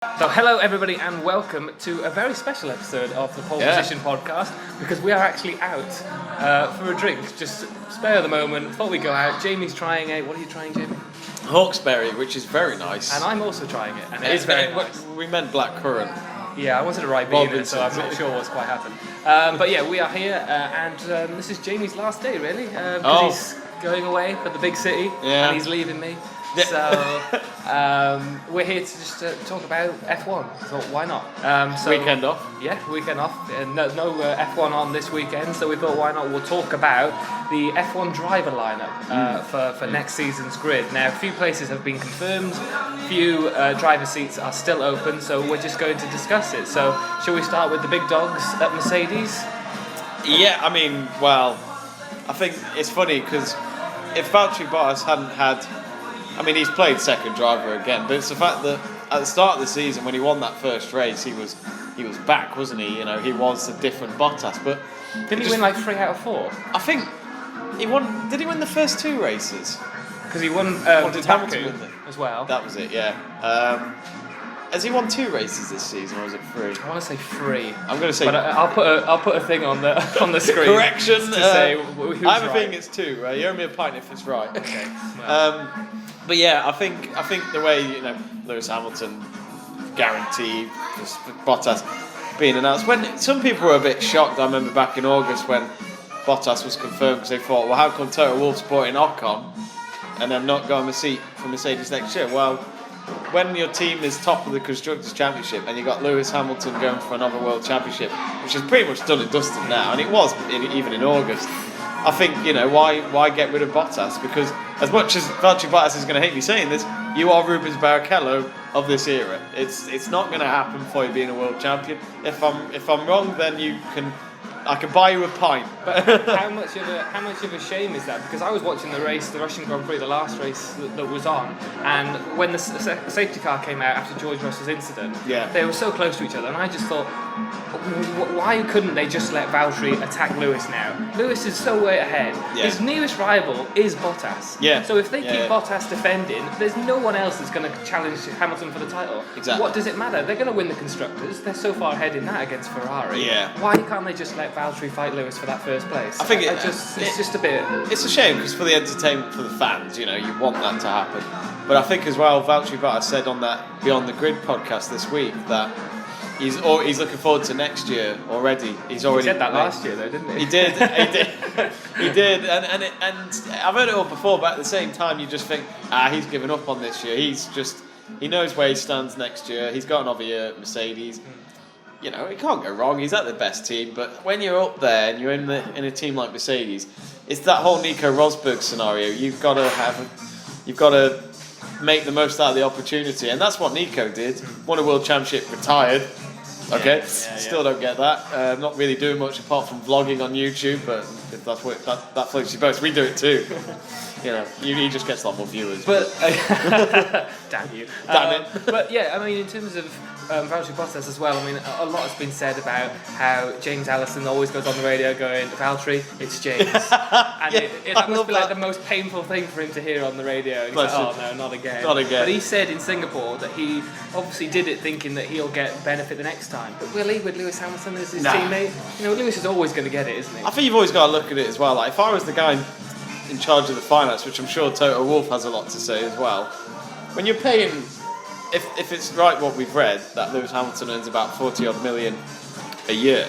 So hello everybody and welcome to a very special episode of the Pole Position podcast, because we are actually out for a drink. Just spare the moment, thought we'd go out. Jamie's trying it. What are you trying, Jamie? Hawkesbury, which is very nice. And I'm also trying it, and it is very nice. We meant blackcurrant. Yeah, I wanted to write bean in it, so I'm not sure what's quite happened. But yeah, we are here, and this is Jamie's last day, really, because he's going away for the big city, and he's leaving me. So we're here to just talk about F1. So why not? Weekend off. Yeah, weekend off. No F1 on this weekend, so we thought why not? We'll talk about the F1 driver lineup for next season's grid. Now, a few places have been confirmed, few driver seats are still open, so we're just going to discuss it. So shall we start with the big dogs at Mercedes? Yeah, I mean, well, I think it's funny because if Valtteri Bottas hadn't had, I mean, he's played second driver again, but it's the fact that at the start of the season when he won that first race, he was back, wasn't he? You know, he was a different Bottas. But didn't he win like 3 out of 4? I think he won. Did he win the first 2 races? Because he won. Did Hamilton win them as well? That was it. Yeah. Has he won 2 races this season, or is it 3? I want to say 3. I'm going to say. But I'll put a thing on the screen. Correction. To say who's I have right. a feeling it's 2. You owe me a pint if it's right. Okay. Well. But yeah, I think the way Lewis Hamilton guaranteed Bottas being announced. When some people were a bit shocked, I remember back in August when Bottas was confirmed, because they thought, well, how come Toto Wolff's supporting Ocon and they've not got him a seat for Mercedes next year? Well, when your team is top of the Constructors' Championship and you got Lewis Hamilton going for another World Championship, which is pretty much done and dusted now, and it was even in August. I think, why get rid of Bottas? Because as much as Valtteri Bottas is going to hate me saying this, you are Rubens Barrichello of this era. It's not going to happen for you being a world champion. If I'm wrong, then I can buy you a pint. But how much of a shame is that? Because I was watching the race, the Russian Grand Prix, the last race that was on, and when the safety car came out after George Russell's incident, they were so close to each other, and I just thought, why couldn't they just let Valtteri attack Lewis now? Lewis is so way ahead. Yeah. His nearest rival is Bottas. Yeah. So if they keep Bottas defending, there's no one else that's going to challenge Hamilton for the title. Exactly. What does it matter? They're going to win the Constructors. They're so far ahead in that against Ferrari. Yeah. Why can't they just let Valtteri fight Lewis for that first place? I think it's just a bit. It's a shame because for the entertainment for the fans, you want that to happen. But I think as well, Valtteri Bottas said on that Beyond the Grid podcast this week that he's looking forward to next year already. He said that last year though, didn't he? He did. He did. And I've heard it all before, but at the same time, you just think, he's given up on this year. He knows where he stands next year. He's got another year at Mercedes. It can't go wrong. He's at the best team, but when you're up there and you're in a team like Mercedes, it's that whole Nico Rosberg scenario. You've got to make the most out of the opportunity, and that's what Nico did. Won a world championship, retired. Okay, still don't get that. Not really doing much apart from vlogging on YouTube, but if that's what that floats your boats, we do it too. He just gets a lot more viewers. But damn you, damn it. But yeah, I mean, in terms of Valtteri Bottas as well, I mean, a lot has been said about how James Allison always goes on the radio going, Valtteri, it's James. And that must be like the most painful thing for him to hear on the radio. And he's like, oh no, not again. Not again. But he said in Singapore that he obviously did it thinking that he'll get benefit the next time. But will he, with Lewis Hamilton as his teammate? Lewis is always going to get it, isn't he? I think you've always got to look at it as well. Like, if I was the guy in charge of the finance, which I'm sure Toto Wolff has a lot to say as well, when you're paying, if it's right what we've read, that Lewis Hamilton earns about 40 odd million a year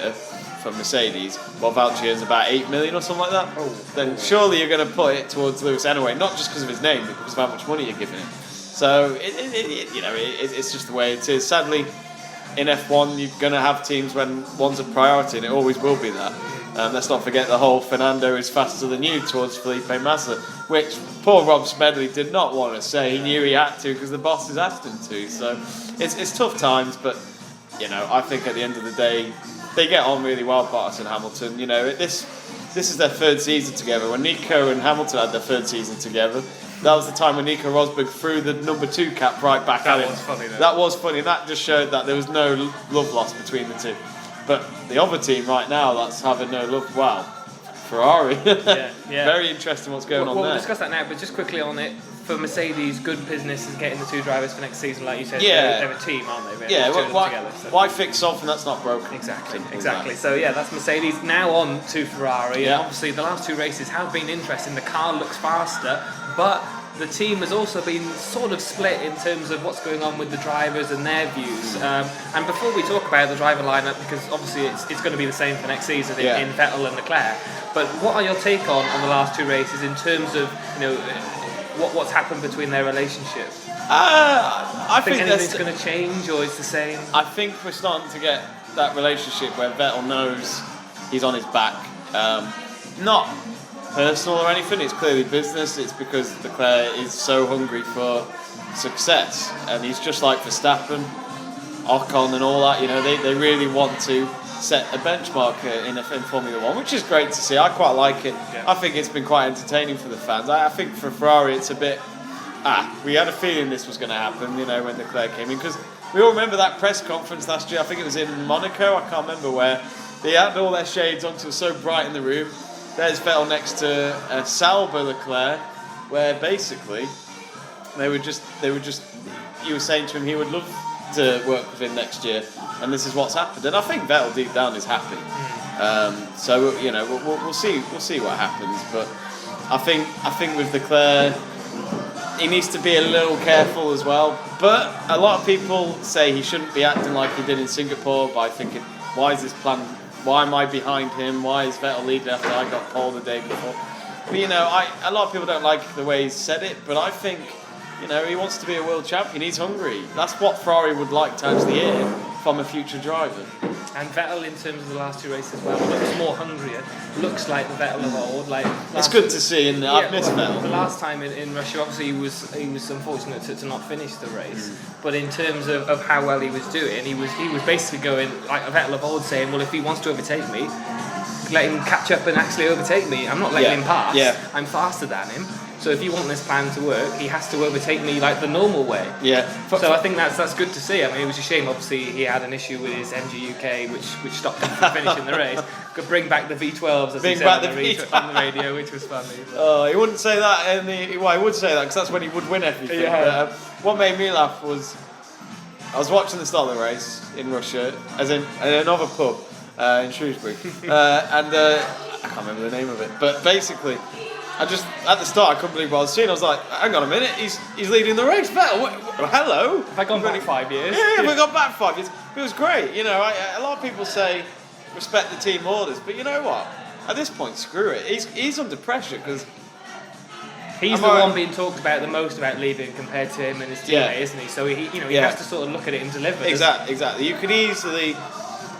from Mercedes, while Valtteri earns about 8 million or something like that, then surely you're going to put it towards Lewis anyway, not just because of his name, but because of how much money you're giving him. So it's just the way it is. Sadly, in F1 you're going to have teams when one's a priority, and it always will be that. Let's not forget the whole Fernando is faster than you towards Felipe Massa, which poor Rob Smedley did not want to say. He knew he had to because the bosses asked him to. So it's tough times, but I think at the end of the day they get on really well, Bottas and Hamilton. This is their 3rd season together. When Nico and Hamilton had their 3rd season together, that was the time when Nico Rosberg threw the number 2 cap right back at him. That was funny though. That was funny, and that just showed that there was no love lost between the two. But the other team right now that's having no love, Ferrari. Yeah. Very interesting what's going on there. We'll discuss that now, but just quickly on it, for Mercedes, good business is getting the 2 drivers for next season, like you said. They're a team, aren't they? Why fix something that's not broken? Exactly. So that's Mercedes. Now on to Ferrari. And obviously the last 2 races have been interesting. The car looks faster, but the team has also been sort of split in terms of what's going on with the drivers and their views. And before we talk about the driver lineup, because obviously it's going to be the same for next season in Vettel and Leclerc, but what are your take on the last 2 races in terms of what's happened between their relationship? I think anything's going to change, or it's the same? I think we're starting to get that relationship where Vettel knows he's on his back. Not personal or anything, it's clearly business. It's because Leclerc is so hungry for success, and he's just like Verstappen, Ocon and all that. They really want to set a benchmark in Formula 1, which is great to see. I quite like it. I think it's been quite entertaining for the fans. I think for Ferrari it's a bit we had a feeling this was going to happen, when Leclerc came in, because we all remember that press conference last year. I think it was in Monaco, I can't remember where. They had all their shades on because it was so bright in the room. There's Vettel next to Sauber Leclerc, where basically they were just you were saying to him he would love to work with him next year, and this is what's happened. And I think Vettel deep down is happy. So we'll see what happens. But I think with Leclerc, he needs to be a little careful as well. But a lot of people say he shouldn't be acting like he did in Singapore by thinking, why is this plan? Why am I behind him? Why is Vettel leading after I got pole the day before? But a lot of people don't like the way he said it, but I think he wants to be a world champion. He's hungry. That's what Ferrari would like to actually hear from a future driver. And Vettel, in terms of the last 2 races, looks more hungrier. Looks like the Vettel of old. It's good to see, and I've missed Vettel. The last time in Russia, obviously he was unfortunate to not finish the race. But in terms of how well he was doing, he was basically going like a Vettel of old, saying, well, if he wants to overtake me, let him catch up and actually overtake me. I'm not letting him pass. I'm faster than him. So if you want this plan to work, he has to overtake me like the normal way. So I think that's good to see. I mean, it was a shame. Obviously, he had an issue with his MG UK, which stopped him from finishing the race. Could bring back the V12s, as he said on the radio, which was funny. Oh, he wouldn't say that. He would say that because that's when he would win everything. But, what made me laugh was I was watching the start of the race in Russia, as in another pub in Shrewsbury, and I can't remember the name of it, but basically. At the start, I couldn't believe what I was seeing. I was like, hang on a minute, he's leading the race. Vettel, hello? Have I gone back 5 years? Yeah, we've gone back 5 years. It was great. A lot of people say respect the team orders, but you know what? At this point, screw it. He's under pressure because he's the one being talked about the most about leaving compared to him and his teammate, isn't he? So he has to sort of look at it and deliver. Exactly. You could easily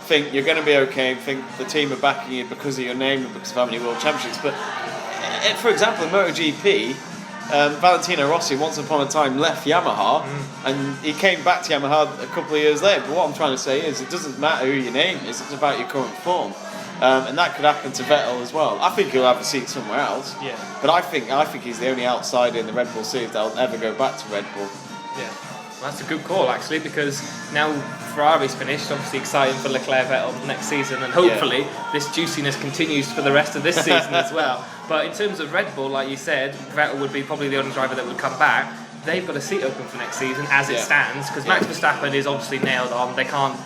think you're going to be okay and think the team are backing you because of your name and because of how many world championships, but. For example, in MotoGP, Valentino Rossi once upon a time left Yamaha and he came back to Yamaha a couple of years later. But what I'm trying to say is it doesn't matter who your name is, it's about your current form. And that could happen to Vettel as well. I think he'll have a seat somewhere else. But I think he's the only outsider in the Red Bull series that'll ever go back to Red Bull. Well, that's a good call, actually, because now Ferrari's finished. Obviously exciting for Leclerc Vettel next season, and hopefully this juiciness continues for the rest of this season as well. But in terms of Red Bull, like you said, Vettel would be probably the only driver that would come back. They've got a seat open for next season as it stands, because Max Verstappen is obviously nailed on. They can't,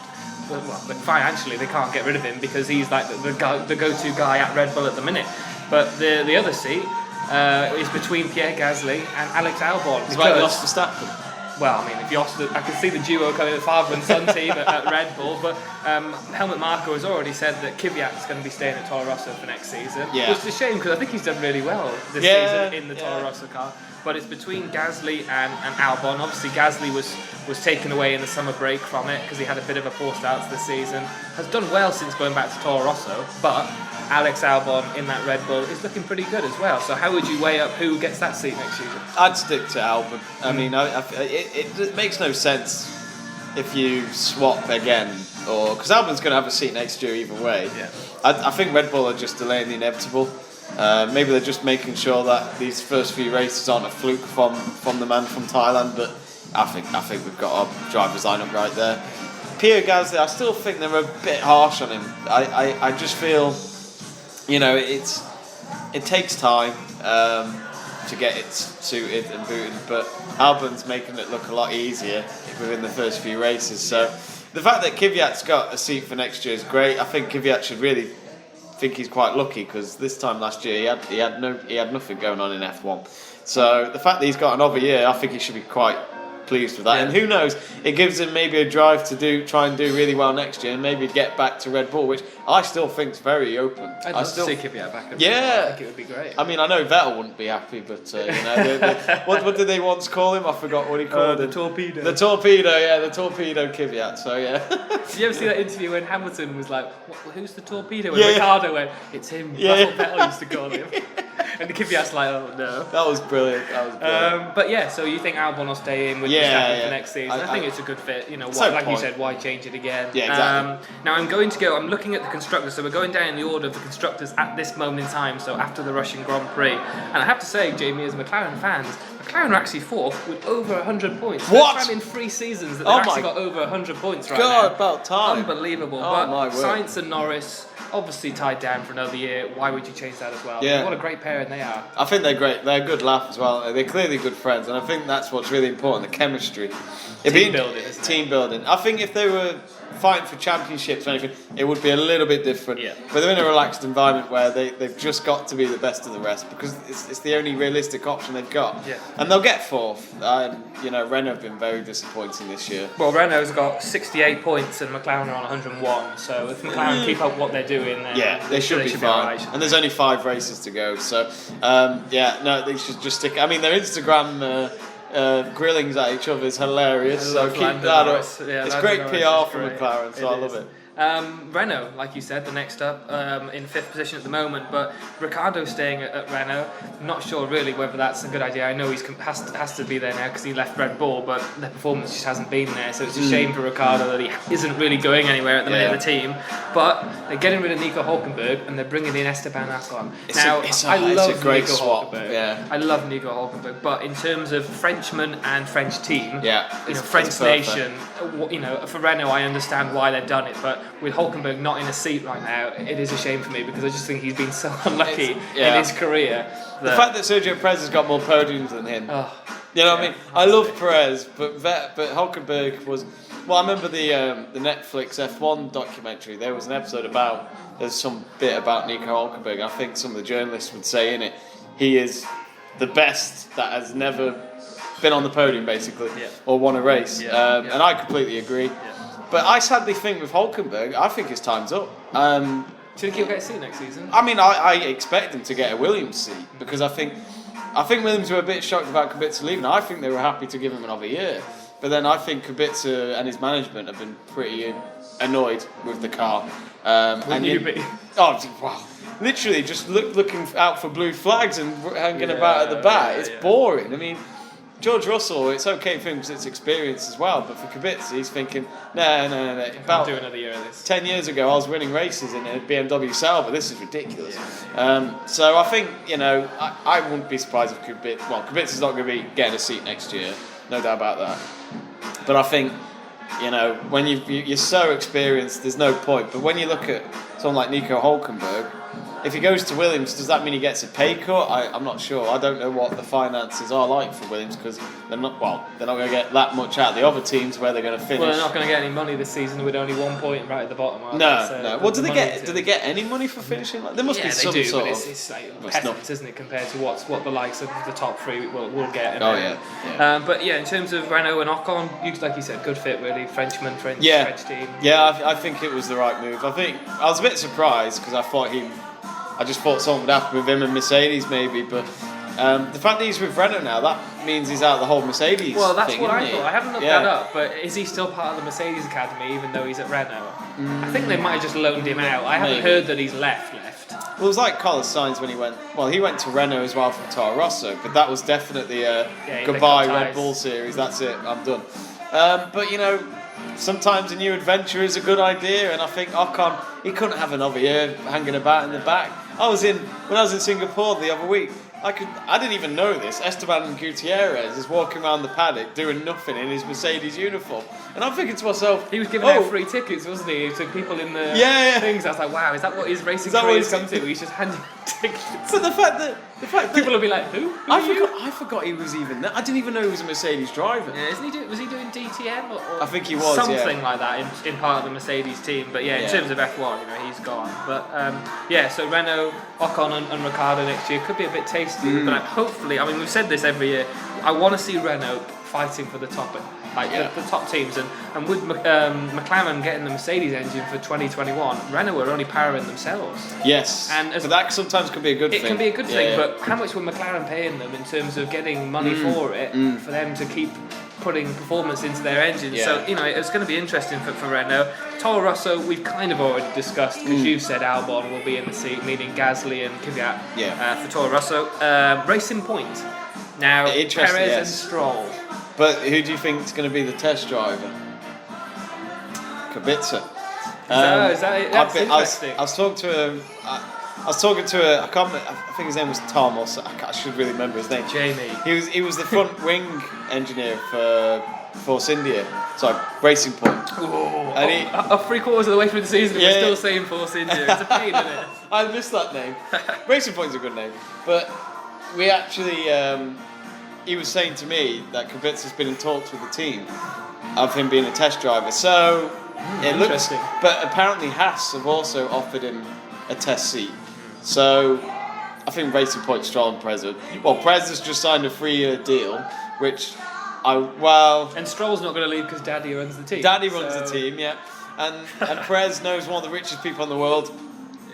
financially, they can't get rid of him because he's like the go-to guy at Red Bull at the minute. But the other seat is between Pierre Gasly and Alex Albon. He's like lost Verstappen. Well, I mean, if you I can see the duo coming, the father and son team at Red Bull, but Helmut Marko has already said that Kvyat's going to be staying at Toro Rosso for next season. Which is a shame because I think he's done really well this season in the Toro Rosso car. But it's between Gasly and Albon. Obviously, Gasly was taken away in the summer break from it because he had a bit of a poor start to the season. Has done well since going back to Toro Rosso, but Alex Albon in that Red Bull is looking pretty good as well. So how would you weigh up who gets that seat next season? I'd stick to Albon. I mean, it makes no sense if you swap again, or because Albon's going to have a seat next year either way. I think Red Bull are just delaying the inevitable. Maybe they're just making sure that these first few races aren't a fluke from the man from Thailand. But I think we've got our drivers lineup right there. Pierre Gasly, I still think they're a bit harsh on him. I just feel, it takes time to get it suited and booted, but Albon's making it look a lot easier within the first few races. So the fact that Kvyat's got a seat for next year is great. I think Kvyat should really think he's quite lucky, because this time last year he had nothing going on in F1. So the fact that he's got another year, I think he should be quite pleased with that. And who knows, it gives him maybe a drive to try and do really well next year and maybe get back to Red Bull, which I still think is very open. I'd love to see Kvyat back. Yeah, I think it would be great. I mean, I know Vettel wouldn't be happy, but what did they once call him? I forgot what he called him. The torpedo. The torpedo, yeah, the torpedo Kvyat. So yeah. Did you ever see that interview when Hamilton was like, "Who's the torpedo?" And Ricardo went, "It's him." That's what Vettel used to call him. And the Kvyat's like, "Oh no." That was brilliant. But yeah, so you think Albon will stay in with Verstappen for next season? I think it's a good fit. You know, like you said, why change it again? Yeah, exactly. Now I'm looking at the constructors, so we're going down in the order of the constructors at this moment in time. So after the Russian Grand Prix, and I have to say, Jamie, as McLaren fans, McLaren are actually fourth with over 100 points. What? First time in 3 seasons that they've actually got over 100 points right now. God, about time. Unbelievable. Oh, but Sainz and Norris, obviously tied down for another year. Why would you change that as well? Yeah. What a great pairing they are. I think they're great. They're a good laugh as well. They're clearly good friends, and I think that's what's really important, the chemistry. Team building, isn't it? Team building. I think if they were fighting for championships or anything, it would be a little bit different. Yeah. But they're in a relaxed environment where they've just got to be the best of the rest, because it's the only realistic option they've got. Yeah. And they'll get fourth. Renault have been very disappointing this year. Well, Renault's got 68 points and McLaren are on 101. So if McLaren keep up what they're doing, then they should be fine. Right. And there's only 5 races to go. So they should just stick. I mean, their Instagram grillings at each other is hilarious. So keep that up. It's great PR for McLaren, so I love it. Renault, like you said, the next up in 5th position at the moment, but Ricciardo's staying at Renault. Not sure really whether that's a good idea. I know he has to be there now because he left Red Bull, but the performance just hasn't been there. So it's a shame for Ricciardo that he isn't really going anywhere at the minute of the team. But they're getting rid of Nico Hulkenberg and they're bringing in Esteban Ocon. I love Nico swap. Hulkenberg. Yeah. I love Nico Hulkenberg, but in terms of Frenchman and French team, French nation, for Renault, I understand why they've done it, but with Hulkenberg not in a seat right now, it is a shame for me because I just think he's been so unlucky in his career. The fact that Sergio Perez has got more podiums than him. You know what I mean? I love Perez, but Hulkenberg was... Well, I remember the Netflix F1 documentary. There was an episode there's some bit about Nico Hulkenberg. I think some of the journalists would say in it, he is the best that has never been on the podium, basically, or won a race. And I completely agree. But I sadly think with Hulkenberg, I think his time's up. Do you think he'll get a seat next season? I mean, I expect him to get a Williams seat because I think Williams were a bit shocked about Kubica leaving. I think they were happy to give him another year. But then I think Kubica and his management have been pretty annoyed with the car. Wouldn't you be? Oh, wow. Literally just looking out for blue flags and hanging about at the back. It's boring. I mean, George Russell, it's okay for him because it's experience as well, but for Kubica, he's thinking, no. I'll do another year of this. 10 years ago, I was winning races in a BMW Sauber. This is ridiculous. So I think, I wouldn't be surprised if Kubica's not going to be getting a seat next year, no doubt about that. But I think, when you're so experienced, there's no point. But when you look at someone like Nico Hulkenberg, if he goes to Williams, does that mean he gets a pay cut? I'm not sure. I don't know what the finances are like for Williams because they're not going to get that much out of the other teams where they're going to finish. Well, they're not going to get any money this season with only 1 point right at the bottom. No. Well, do they get any money for finishing? There must be some sort of. It's like peasants, isn't it, compared to what the likes of the top 3 will get. But in terms of Renault and Ocon, like you said, good fit really. French team. Yeah, I think it was the right move. I was a bit surprised because I just thought something would happen with him and Mercedes maybe, but the fact that he's with Renault now, that means he's out of the whole Mercedes. Well, that's what I thought. I haven't looked that up, but is he still part of the Mercedes Academy even though he's at Renault? I think they might have just loaned him out. I haven't heard that he's left. Well, it was like Carlos Sainz when he went to Renault as well from Toro Rosso, but that was definitely goodbye Red Bull series, that's it, I'm done. But sometimes a new adventure is a good idea, and I think Ocon, he couldn't have another year hanging about in the back. When I was in Singapore the other week, I didn't even know this. Esteban Gutierrez is walking around the paddock doing nothing in his Mercedes uniform, and I'm thinking to myself, he was giving out free tickets, wasn't he, to people in the things. I was like, wow, is that what his racing career's come to? He's just handing tickets. But the fact that people will be like, who? I forgot he was even there. I didn't even know he was a Mercedes driver. Yeah, was he doing DTM or I think he was something like that in part of the Mercedes team. But in terms of F1, he's gone. But so Renault, Ocon, and Ricciardo next year could be a bit tasty. But hopefully, I mean, we've said this every year. I want to see Renault fighting for the top, the top teams, and with McLaren getting the Mercedes engine for 2021, Renault are only powering themselves. Yes, but that sometimes can be a good thing. It can be a good thing, but how much were McLaren paying them in terms of getting money for it, for them to keep putting performance into their engines? So it's going to be interesting for Renault. Toro Rosso, we've kind of already discussed, because you said Albon will be in the seat, meaning Gasly and Kvyat for Toro Rosso. Racing Point. Now, Perez and Stroll. But who do you think is going to be the test driver? Kubica. That's interesting. I was talking to I think his name was Tom, or I should really remember his name. Jamie. He was the front wing engineer for Force India. Sorry, Racing Point. And 3/4 of the way through the season, we're still saying Force India. It's a pain, isn't it? I missed that name. Racing Point's a good name, but we actually. He was saying to me that Kubica's been in talks with the team of him being a test driver. So it looks, but apparently Haas have also offered him a test seat. So I think Racing Point, Stroll and Perez. Well, Perez has just signed a 3-year deal, which and Stroll's not going to leave because Daddy runs the team. Daddy runs the team, and Perez knows one of the richest people in the world.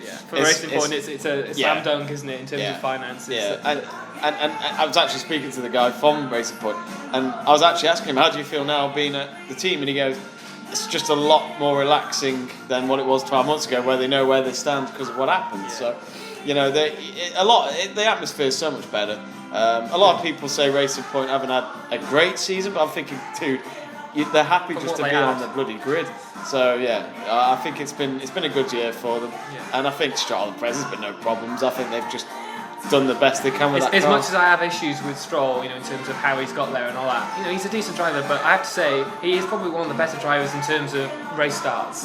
Yeah, for Racing Point, it's a slam dunk, isn't it, in terms of finances? Yeah, and I was actually speaking to the guy from Racing Point, and I was actually asking him, how do you feel now being at the team? And he goes, it's just a lot more relaxing than what it was 12 months ago, where they know where they stand because of what happened. So, the atmosphere is so much better. A lot of people say Racing Point haven't had a great season, but I'm thinking, dude, they're happy just to be on the bloody grid. So I think it's been a good year for them, and I think Stroll and Perez has been no problems. I think they've just done the best they can with that as car. much as I have issues with Stroll, in terms of how he's got there and all that, he's a decent driver, but I have to say he is probably one of the better drivers in terms of race starts.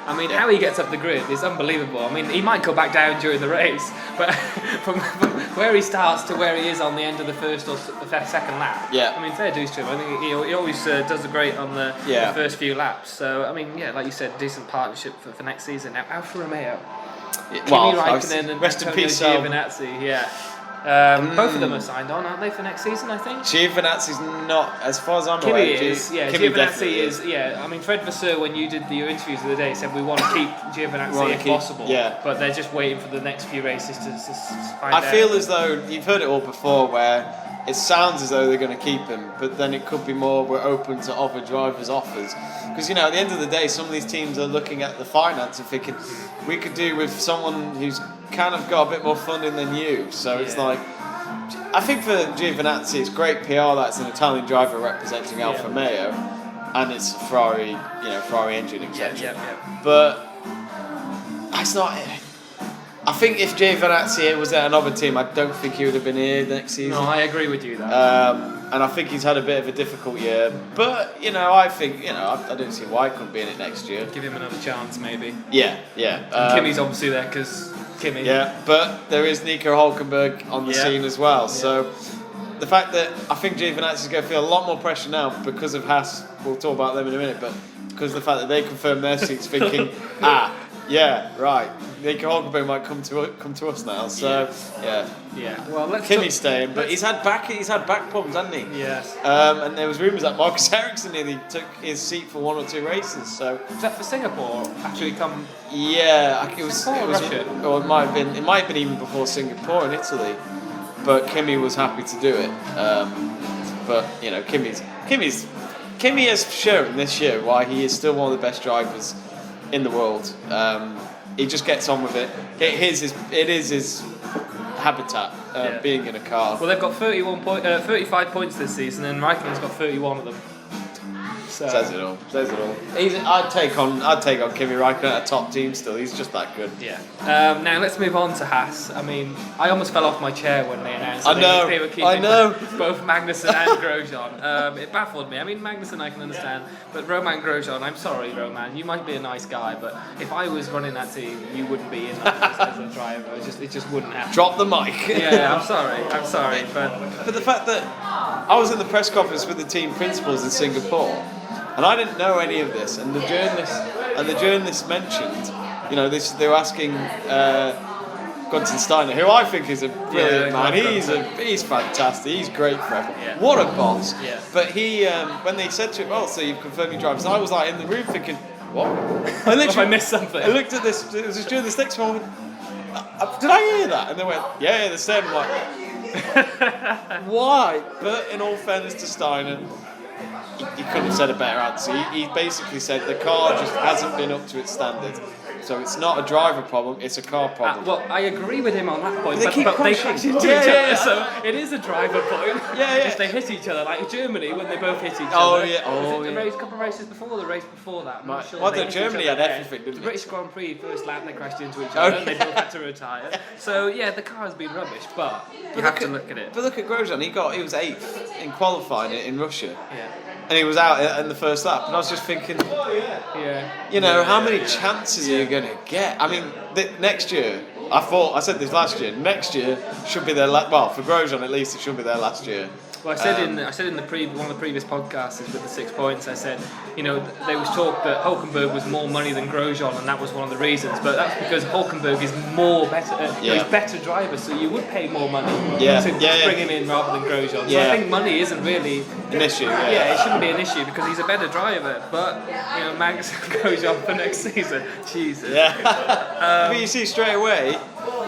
I mean, how he gets up the grid is unbelievable. I mean, he might go back down during the race, but from where he starts to where he is on the end of the first or second lap, I mean, fair dues to him. I think he always does great on the first few laps. So, I mean, like you said, decent partnership for next season. Now, Alfa Romeo. Kimi Raikkonen and rest in peace, Giovinazzi, both of them are signed on, aren't they, for next season, I think? Giovinazzi's not, as far as I'm aware. Giovinazzi is. I mean, Fred Vasseur, when you did your interviews the other day, said we want to keep Giovinazzi if possible. But they're just waiting for the next few races to find out. I feel as though, you've heard it all before, where it sounds as though they're going to keep him, but then it could be more, we're open to offer drivers offers. Because, at the end of the day, some of these teams are looking at the finance and thinking, we could do with someone who's kind of got a bit more funding than you. So it's like, I think for Giovinazzi, it's great PR that it's an Italian driver representing Alfa Romeo, and it's a Ferrari, Ferrari engine, etc. But it's not. I think if Giovinazzi was at another team, I don't think he would have been here next season. No, I agree with you there. And I think he's had a bit of a difficult year. But, I think, I don't see why he couldn't be in it next year. Give him another chance, maybe. Yeah. Kimmy's obviously there because Kimmy. Yeah, but there is Nico Hülkenberg on the scene as well. So the fact that I think Giovinazzi's going to feel a lot more pressure now because of Haas, we'll talk about them in a minute, but because of the fact that they confirmed their seats, thinking, right, Nico Hülkenberg might come to us now. So Well, Kimmy's staying, but he's had back problems, hasn't he? Yes. And there was rumours that Marcus Ericsson nearly took his seat for 1 or 2 races. So was that for Singapore? After he come? Yeah, it was Russia. Or it might have been even before Singapore in Italy. But Kimi was happy to do it. But Kimi has shown this year why he is still one of the best drivers in the world. He just gets on with it. It is his habitat, being in a car. Well, they've got 35 points this season, and Raikkonen's got 31 of them. So. Says it all. I'd take on Kimi Räikkönen at a top team still. He's just that good. Yeah. Now let's move on to Haas. I mean, I almost fell off my chair when they announced they were keeping both Magnussen and Grosjean. It baffled me. I mean, Magnussen I can understand, but Roman Grosjean, I'm sorry, Roman, you might be a nice guy, but if I was running that team, you wouldn't be in as a driver. It just wouldn't happen. Drop the mic. Yeah, I'm sorry, but the fact that I was in the press conference with the team principals in Singapore, and I didn't know any of this, and the journalists mentioned, they were asking Gunther Steiner, who I think is a brilliant man. He's fantastic. He's great for everyone. Yeah. What a boss. Yeah. But he, when they said to him, "Oh, so you've confirmed your drivers," I was like in the room thinking, "What? I missed something." I looked at this. It was during this next one. Did I hear that? And they went, "Yeah, the same." I'm like, why? But in all fairness to Steiner, he couldn't have said a better answer. He basically said the car just hasn't been up to its standard. So it's not a driver problem, it's a car problem. Well, I agree with him on that point, but they crash into each other, so it is a driver point. Yeah. If they hit each other, like Germany when they both hit each other. A couple of races before, the race before that. Germany had everything, didn't it? The British Grand Prix, first lap, they crashed into each other, and they both had to retire. So yeah, the car has been rubbish, but you have to look at it. But look at Grosjean, he was 8th in qualifying in Russia. Yeah. And he was out in the first lap, and I was just thinking, how many chances are you going to get? I mean, next year, I said this last year, next year should be their for Grosjean at least, it should be their last year. Well, I said in one of the previous podcasts with the 6 points, I said, there was talk that Hülkenberg was more money than Grosjean, and that was one of the reasons. But that's because Hülkenberg is he's a better driver, so you would pay more money to bring him in rather than Grosjean. So I think money isn't really an issue. Yeah, it shouldn't be an issue because he's a better driver. But Max Grosjean for next season, Jesus. Yeah. But you see straight away,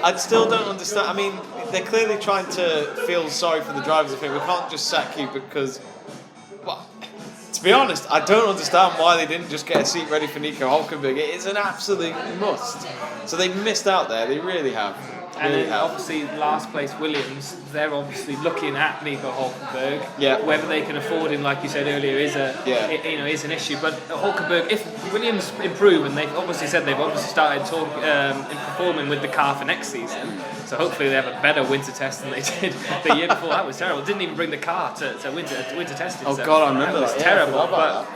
I still don't understand. I mean, they're clearly trying to feel sorry for the drivers. I think we can't just sack you because, to be honest, I don't understand why they didn't just get a seat ready for Nico Hülkenberg. It is an absolute must. So they missed out there. They really have. And then obviously last place Williams, they're obviously looking at Nico Hülkenberg. Yeah. Whether they can afford him, like you said earlier, is an issue. But Hülkenberg, if Williams improve, and they've obviously said they've started performing with the car for next season. So hopefully they have a better winter test than they did the year before. That was terrible. Didn't even bring the car to winter testing. Oh God, I remember that. Was terrible. But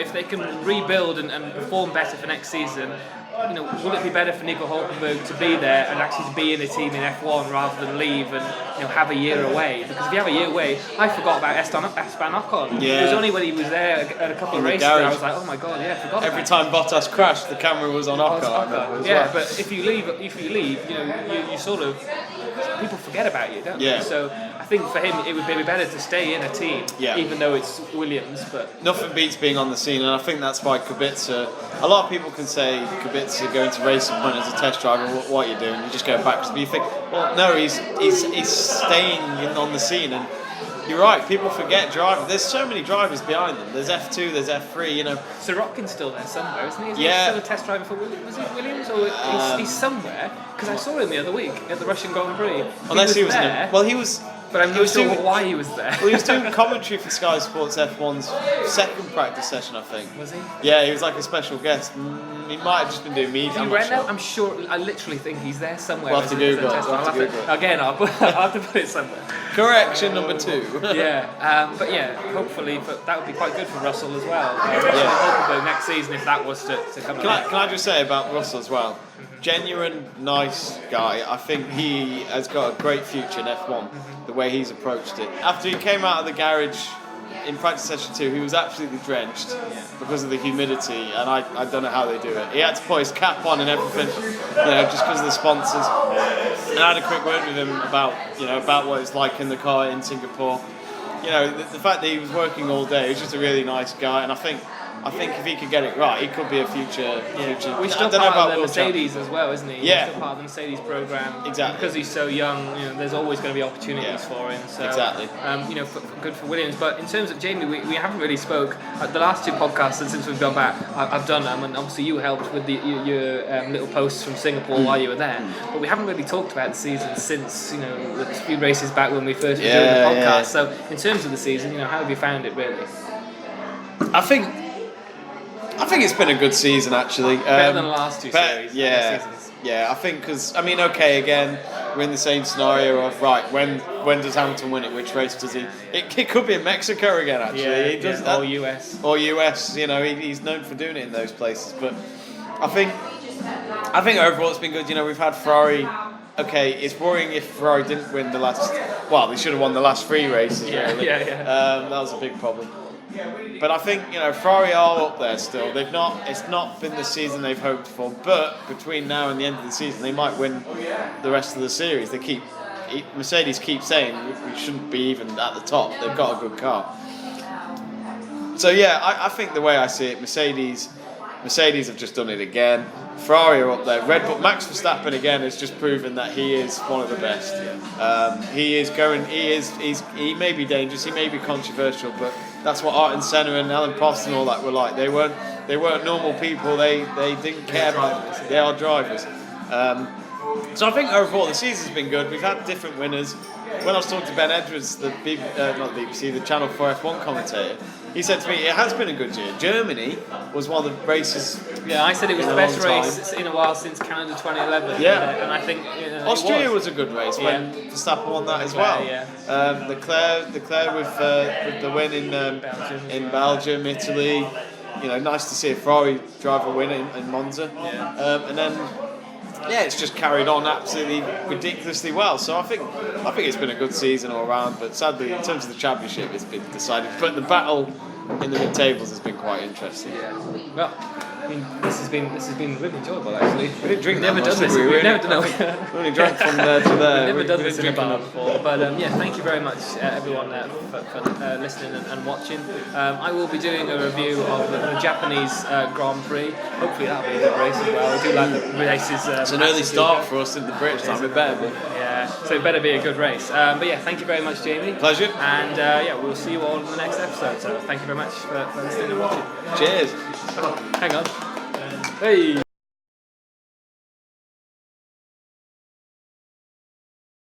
if they can rebuild and perform better for next season. Would it be better for Nico Hülkenberg to be there and actually be in a team in F1 rather than leave and have a year away? Because if you have a year away, I forgot about Esteban Ocon. Yeah. It was only when he was there at a couple of races that I was like, oh my God, I forgot. Every time Bottas crashed, the camera was on Ocon. But if you leave, you sort of people forget about you, don't they? So I think for him it would be better to stay in a team, even though it's Williams. But nothing beats being on the scene, and I think that's why Kubica. A lot of people can say Kubica going to Racing Point as a test driver. What are you doing? You just go back. But you think, well, no, he's staying on the scene, and you're right. People forget drivers. There's so many drivers behind them. There's F2, there's F3. Sorokin's still there somewhere, isn't he? Is he still a test driver for Williams? Was he Williams or he's somewhere? Because I saw him the other week at the Russian Grand Prix. Unless he was there. He was. But I'm not sure why he was there. Well, he was doing commentary for Sky Sports F1's second practice session, I think. Was he? Yeah, he was like a special guest. He might have just been doing media. I'm sure. I literally think he's there somewhere. We'll have to Google it. Again, I'll have to put it somewhere. Correction number 2. But hopefully, that would be quite good for Russell as well. Hopefully next season, if that was to come. Can I just say about Russell as well? Genuine, nice guy. I think he has got a great future in F1. The way he's approached it. After he came out of the garage in practice session 2, he was absolutely drenched because of the humidity, and I don't know how they do it. He had to put his cap on and everything, just because of the sponsors. And I had a quick word with him about what it's like in the car in Singapore. The fact that he was working all day, he was just a really nice guy, and I think if he could get it right, he could be a future. We're still part of the Mercedes as well, isn't he? Yeah. He's still part of the Mercedes program. Exactly. Because he's so young, there's always going to be opportunities for him. So, exactly. Good for Williams. But in terms of Jamie, we haven't really spoke. The last 2 podcasts since we've gone back, I've done them, and obviously you helped with your little posts from Singapore while you were there. But we haven't really talked about the season since the few races back when we first were doing the podcast. So in terms of the season, how have you found it really? I think it's been a good season actually. Better than the last two series. Yeah. I think because okay, again we're in the same scenario of right. When does Hamilton win it? Which race does he? It could be in Mexico again. Actually, he does that. Or US. Or US. He's known for doing it in those places. But I think overall it's been good. We've had Ferrari. Okay, it's worrying if Ferrari didn't win the last. Well, they should have won the last 3 races. Really. That was a big problem. But I think Ferrari are up there still. It's not been the season they've hoped for. But between now and the end of the season, they might win the rest of the series. Mercedes keep saying we shouldn't be even at the top. They've got a good car. So I think the way I see it, Mercedes have just done it again. Ferrari are up there. Red Bull, Max Verstappen again has just proven that he is one of the best. He may be dangerous, he may be controversial, but that's what Ayrton Senna and Alan Prost and all that were like. They weren't normal people. They didn't care about. They are drivers. So I think overall the season's been good. We've had different winners. When I was talking to Ben Edwards, the Channel 4 F1 commentator, he said to me, it has been a good year. Germany was one of the races. Yeah, I said it was the best race in a while since Canada 2011. Yeah, and I think Austria was a good race when Verstappen won that as well. Leclerc with the win in Belgium, Italy. Nice to see a Ferrari driver win in Monza. And then. It's just carried on absolutely ridiculously well. So I think it's been a good season all round. But sadly, in terms of the championship, it's been decided. But the battle in the mid-tables has been quite interesting. Yeah. Well, I mean, this has been really enjoyable actually. We didn't drink We've never done this. We've never done it. We only drank from there to there. We've never done this in a bar before. But thank you very much everyone for listening and watching. I will be doing a review of the Japanese Grand Prix. Hopefully that'll be a good race as well. I do like the races. It's an early start for us in the British. That'll be better. Yeah, so it better be a good race. But thank you very much, Jamie. Pleasure. And we'll see you all in the next episode. So thank you very much for listening and watching. Cheers. Hang on. Hey.